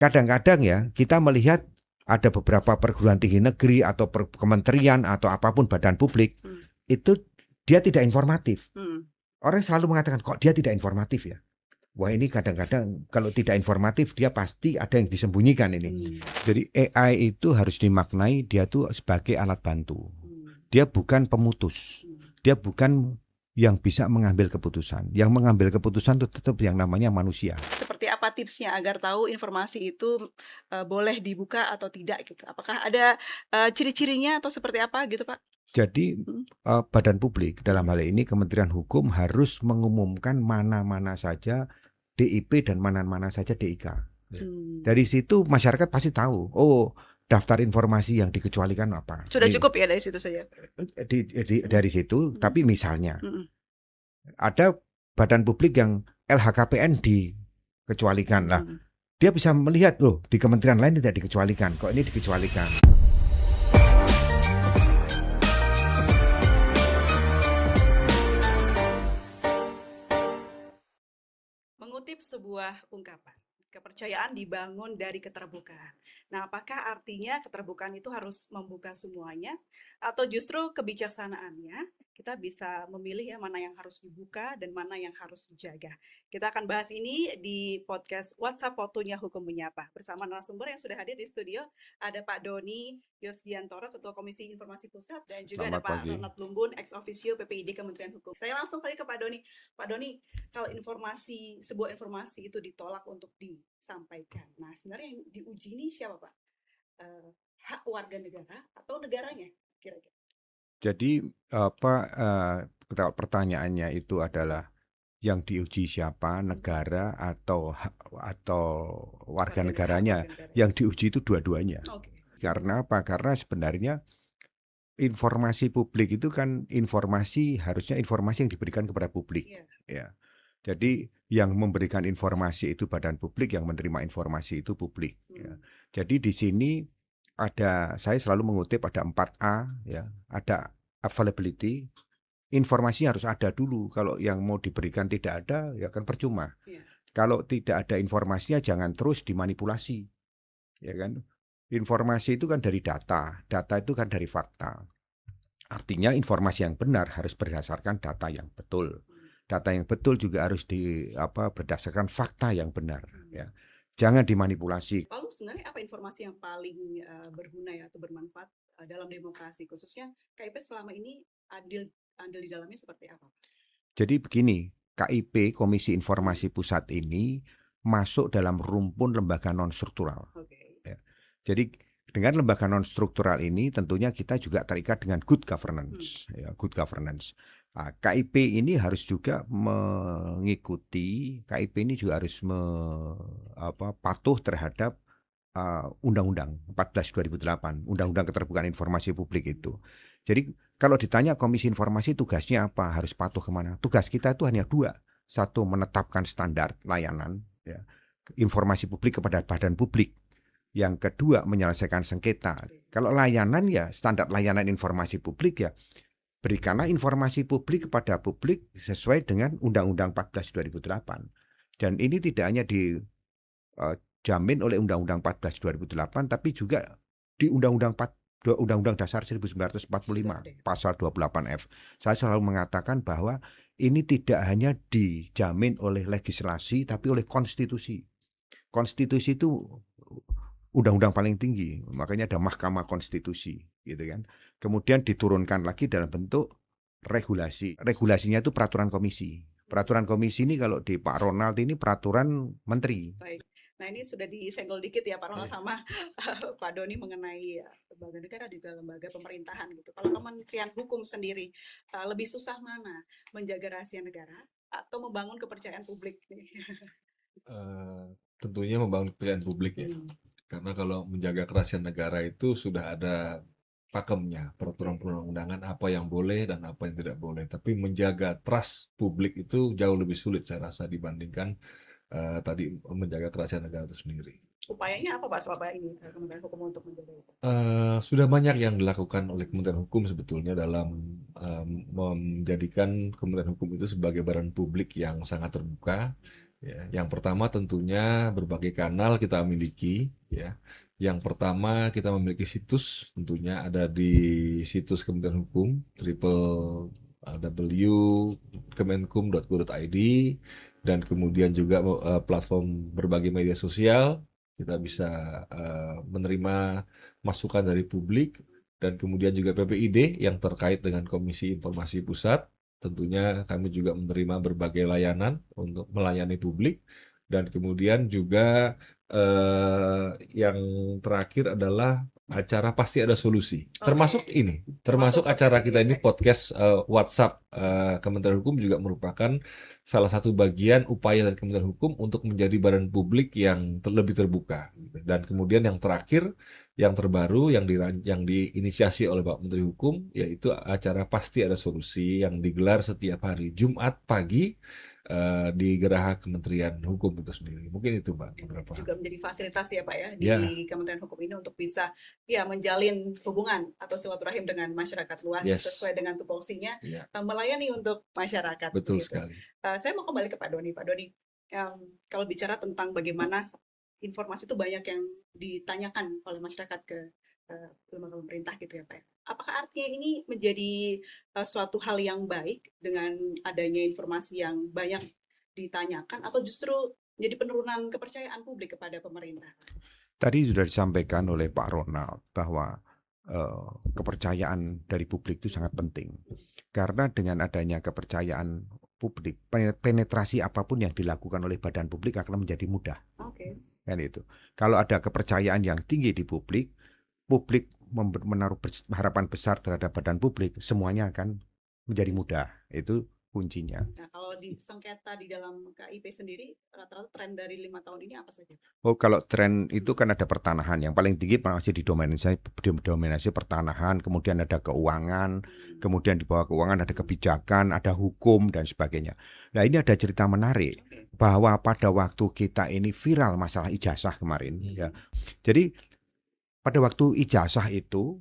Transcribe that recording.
kadang-kadang ya kita melihat ada beberapa perguruan tinggi negeri atau kementerian atau apapun badan publik itu dia tidak informatif. Orang selalu mengatakan kok dia tidak informatif ya. Wah ini kadang-kadang kalau tidak informatif dia pasti ada yang disembunyikan ini. Jadi AI itu harus dimaknai dia tuh sebagai alat bantu. Dia bukan pemutus. Dia bukan yang bisa mengambil keputusan. Yang mengambil keputusan itu tetap yang namanya manusia. Seperti apa tipsnya agar tahu informasi itu boleh dibuka atau tidak gitu? Apakah ada ciri-cirinya atau seperti apa gitu Pak? Jadi badan publik dalam hal ini Kementerian Hukum harus mengumumkan mana-mana saja DIP dan mana-mana saja DIK. Dari situ masyarakat pasti tahu. Oh, daftar informasi yang dikecualikan apa? Sudah cukup ya dari situ saja. Dari situ, tapi misalnya ada badan publik yang LHKPN dikecualikan lah. Dia bisa melihat loh di kementerian lain tidak dikecualikan. Kok ini dikecualikan? Mengutip sebuah ungkapan, kepercayaan dibangun dari keterbukaan. Nah, apakah artinya keterbukaan itu harus membuka semuanya? Atau justru kebijaksanaannya kita bisa memilih ya mana yang harus dibuka dan mana yang harus dijaga. Kita akan bahas ini di podcast WhatsApp Fotonya Hukum Menyapa. Bersama narasumber yang sudah hadir di studio, ada Pak Doni Yosgiantoro, Ketua Komisi Informasi Pusat, dan juga Selamat ada Pak pagi. Ronald Lumbun, ex officio PPID Kementerian Hukum. Saya langsung saja ke Pak Doni. Pak Doni, kalau sebuah informasi itu ditolak untuk disampaikan. Nah, sebenarnya yang diuji ini siapa Pak? Hak warga negara atau negaranya kira-kira? Jadi pertanyaannya itu adalah yang diuji siapa, negara atau warga negaranya? Yang diuji itu dua-duanya. Karena apa? Karena sebenarnya informasi publik itu kan harusnya informasi yang diberikan kepada publik. Ya. Jadi yang memberikan informasi itu badan publik, yang menerima informasi itu publik. Ya. Jadi di sini saya selalu mengutip ada 4A, ya, ada availability, informasi harus ada dulu. Kalau yang mau diberikan tidak ada, ya kan percuma. Kalau tidak ada informasinya, jangan terus dimanipulasi, ya kan? Informasi itu kan dari data itu kan dari fakta. Artinya informasi yang benar harus berdasarkan data yang betul. Data yang betul juga harus berdasarkan fakta yang benar, ya. Jangan dimanipulasi. Lalu sebenarnya apa informasi yang paling berguna ya atau bermanfaat dalam demokrasi, khususnya KIP selama ini andil di dalamnya seperti apa? Jadi begini, KIP Komisi Informasi Pusat ini masuk dalam rumpun lembaga non-struktural. Ya. Jadi dengan lembaga non-struktural ini tentunya kita juga terikat dengan good governance. Ya, good governance. Nah, KIP ini harus juga mengikuti, KIP ini juga harus patuh terhadap Undang-Undang 14 2008, Undang-Undang Keterbukaan Informasi Publik itu. Jadi kalau ditanya Komisi Informasi tugasnya apa, harus patuh kemana? Tugas kita itu hanya dua. Satu, menetapkan standar layanan, ya, informasi publik kepada badan publik. Yang kedua, menyelesaikan sengketa. Kalau layanan ya standar layanan informasi publik ya, berikanlah informasi publik kepada publik sesuai dengan Undang-Undang 14 2008. Dan ini tidak hanya dijamin oleh Undang-Undang 14 2008, tapi juga di Undang-Undang Dasar 1945 pasal 28F. Saya selalu mengatakan bahwa ini tidak hanya dijamin oleh legislasi tapi oleh konstitusi. Konstitusi itu undang-undang paling tinggi, makanya ada Mahkamah Konstitusi, gitu kan. Kemudian diturunkan lagi dalam bentuk regulasi. Regulasinya itu peraturan komisi. Peraturan komisi ini kalau di Pak Ronald ini peraturan menteri. Baik. Nah ini sudah disenggol dikit ya Pak Ronald sama Pak Doni mengenai lembaga negara juga lembaga pemerintahan gitu. Kalau Kementerian Hukum sendiri lebih susah mana, menjaga rahasia negara atau membangun kepercayaan publik nih? Tentunya membangun kepercayaan publik ya. Karena kalau menjaga kerahasiaan negara itu sudah ada pakemnya, peraturan perundang-undangan apa yang boleh dan apa yang tidak boleh. Tapi menjaga trust publik itu jauh lebih sulit saya rasa dibandingkan tadi menjaga kerahasiaan negara itu sendiri. Upayanya apa Pak selama ini Kementerian Hukum untuk menjaga itu? Sudah banyak yang dilakukan oleh Kementerian Hukum sebetulnya dalam menjadikan Kementerian Hukum itu sebagai badan publik yang sangat terbuka, Ya, yang pertama tentunya berbagai kanal kita miliki. Ya, yang pertama kita memiliki situs, tentunya ada di situs Kementerian Hukum www.kemenkum.go.id, dan kemudian juga platform berbagai media sosial. Kita bisa menerima masukan dari publik, dan kemudian juga PPID yang terkait dengan Komisi Informasi Pusat. Tentunya kami juga menerima berbagai layanan untuk melayani publik, dan kemudian juga yang terakhir adalah acara Pasti Ada Solusi. Termasuk ini, termasuk acara podcast kita ini ini, podcast WhatsApp Kementerian Hukum juga merupakan salah satu bagian upaya dari Kementerian Hukum untuk menjadi badan publik yang lebih terbuka. Dan kemudian yang terakhir, yang terbaru, yang diinisiasi oleh Pak Menteri Hukum, yaitu acara Pasti Ada Solusi yang digelar setiap hari Jumat pagi di Geraha Kementerian Hukum itu sendiri. Mungkin itu, Pak, beberapa juga menjadi fasilitas ya Pak ya di Ya. Kementerian Hukum ini untuk bisa ya menjalin hubungan atau silaturahim dengan masyarakat luas Yes. sesuai dengan tupoksinya, Ya, melayani untuk masyarakat. betul gitu. sekali. Saya mau kembali ke Pak Doni. Pak Doni, kalau bicara tentang bagaimana informasi itu banyak yang ditanyakan oleh masyarakat ke lembaga pemerintah gitu ya Pak ya. Apakah artinya ini menjadi suatu hal yang baik dengan adanya informasi yang banyak ditanyakan, atau justru menjadi penurunan kepercayaan publik kepada pemerintah? Tadi sudah disampaikan oleh Pak Ronald bahwa kepercayaan dari publik itu sangat penting. Karena dengan adanya kepercayaan publik, penetrasi apapun yang dilakukan oleh badan publik akan menjadi mudah. Oke. Kan itu. Kalau ada kepercayaan yang tinggi di publik menaruh harapan besar terhadap badan publik, semuanya akan menjadi mudah. Itu kuncinya. Nah, kalau di sengketa di dalam KIP sendiri, rata-rata tren dari 5 tahun ini apa saja? Oh, kalau tren itu kan ada pertanahan. Yang paling tinggi masih didominasi pertanahan, kemudian ada keuangan, kemudian di bawah keuangan ada kebijakan, ada hukum, dan sebagainya. Nah, ini ada cerita menarik bahwa pada waktu kita ini viral masalah ijazah kemarin, ya. Jadi pada waktu ijazah itu